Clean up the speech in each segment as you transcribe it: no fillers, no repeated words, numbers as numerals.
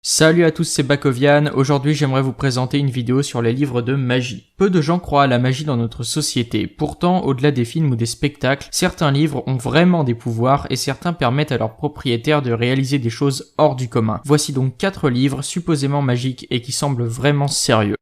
Salut à tous, c'est Bakovian. Aujourd'hui, j'aimerais vous présenter une vidéo sur les livres de magie. Peu de gens croient à la magie dans notre société. Pourtant, au-delà des films ou des spectacles, certains livres ont vraiment des pouvoirs et certains permettent à leurs propriétaires de réaliser des choses hors du commun. Voici donc 4 livres supposément magiques et qui semblent vraiment sérieux.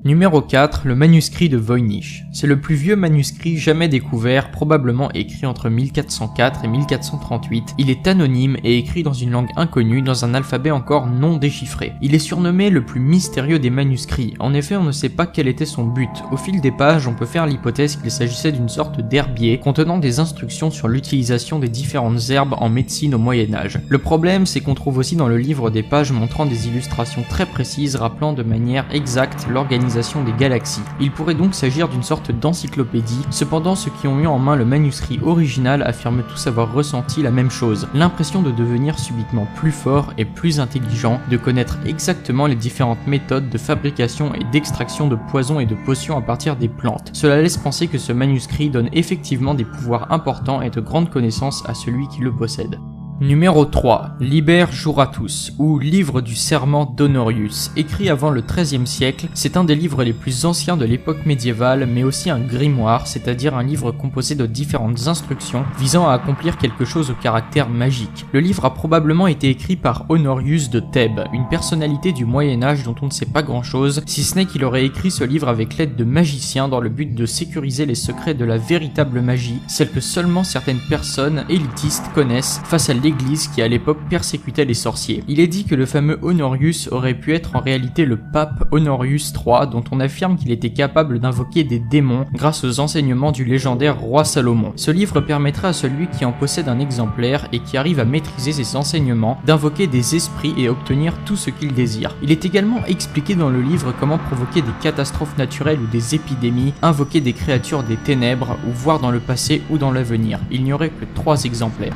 Numéro 4, le manuscrit de Voynich. C'est le plus vieux manuscrit jamais découvert, probablement écrit entre 1404 et 1438. Il est anonyme et écrit dans une langue inconnue, dans un alphabet encore non déchiffré. Il est surnommé le plus mystérieux des manuscrits. En effet, on ne sait pas quel était son but. Au fil des pages, on peut faire l'hypothèse qu'il s'agissait d'une sorte d'herbier contenant des instructions sur l'utilisation des différentes herbes en médecine au Moyen-Âge. Le problème, c'est qu'on trouve aussi dans le livre des pages montrant des illustrations très précises rappelant de manière exacte l'organisation des galaxies. Il pourrait donc s'agir d'une sorte d'encyclopédie, cependant ceux qui ont eu en main le manuscrit original affirment tous avoir ressenti la même chose, l'impression de devenir subitement plus fort et plus intelligent, de connaître exactement les différentes méthodes de fabrication et d'extraction de poisons et de potions à partir des plantes. Cela laisse penser que ce manuscrit donne effectivement des pouvoirs importants et de grandes connaissances à celui qui le possède. Numéro 3, Liber Juratus, ou Livre du serment d'Honorius. Écrit avant le XIIIe siècle, c'est un des livres les plus anciens de l'époque médiévale, mais aussi un grimoire, c'est-à-dire un livre composé de différentes instructions visant à accomplir quelque chose au caractère magique. Le livre a probablement été écrit par Honorius de Thèbes, une personnalité du Moyen-Âge dont on ne sait pas grand-chose, si ce n'est qu'il aurait écrit ce livre avec l'aide de magiciens dans le but de sécuriser les secrets de la véritable magie, celle que seulement certaines personnes élitistes connaissent face à l'Église qui à l'époque persécutait les sorciers. Il est dit que le fameux Honorius aurait pu être en réalité le pape Honorius III, dont on affirme qu'il était capable d'invoquer des démons grâce aux enseignements du légendaire roi Salomon. Ce livre permettra à celui qui en possède un exemplaire et qui arrive à maîtriser ses enseignements d'invoquer des esprits et obtenir tout ce qu'il désire. Il est également expliqué dans le livre comment provoquer des catastrophes naturelles ou des épidémies, invoquer des créatures des ténèbres ou voir dans le passé ou dans l'avenir. Il n'y aurait que 3 exemplaires.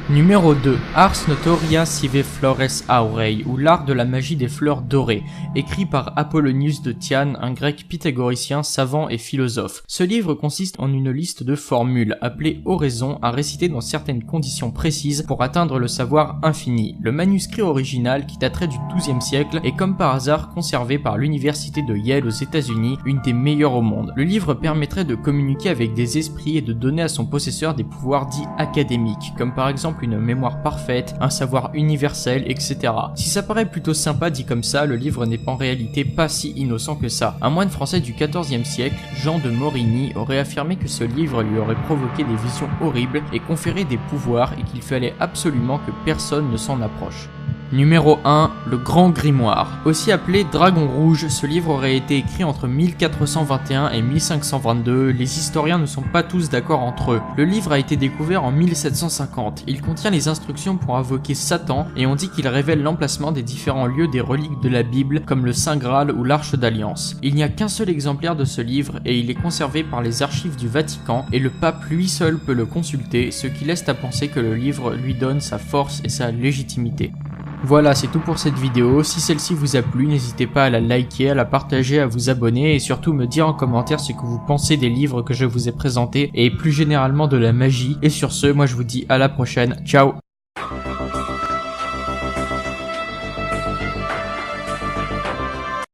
Numéro 2, Ars Notoria Sive Flores Aurei, ou l'art de la magie des fleurs dorées, écrit par Apollonius de Tyane, un grec pythagoricien, savant et philosophe. Ce livre consiste en une liste de formules, appelées oraisons, à réciter dans certaines conditions précises pour atteindre le savoir infini. Le manuscrit original, qui daterait du XIIe siècle, est comme par hasard conservé par l'université de Yale aux États-Unis, une des meilleures au monde. Le livre permettrait de communiquer avec des esprits et de donner à son possesseur des pouvoirs dits académiques, comme par exemple une mémoire parfaite, un savoir universel, etc. Si ça paraît plutôt sympa dit comme ça, le livre n'est en réalité pas si innocent que ça. Un moine français du XIVe siècle, Jean de Morigny, aurait affirmé que ce livre lui aurait provoqué des visions horribles et conféré des pouvoirs et qu'il fallait absolument que personne ne s'en approche. Numéro 1, le Grand Grimoire. Aussi appelé Dragon Rouge, ce livre aurait été écrit entre 1421 et 1522, les historiens ne sont pas tous d'accord entre eux. Le livre a été découvert en 1750, il contient les instructions pour invoquer Satan et on dit qu'il révèle l'emplacement des différents lieux des reliques de la Bible comme le Saint Graal ou l'Arche d'Alliance. Il n'y a qu'un seul exemplaire de ce livre et il est conservé par les archives du Vatican et le pape lui seul peut le consulter, ce qui laisse à penser que le livre lui donne sa force et sa légitimité. Voilà, c'est tout pour cette vidéo. Si celle-ci vous a plu, n'hésitez pas à la liker, à la partager, à vous abonner et surtout me dire en commentaire ce que vous pensez des livres que je vous ai présentés et plus généralement de la magie. Et sur ce, moi je vous dis à la prochaine. Ciao!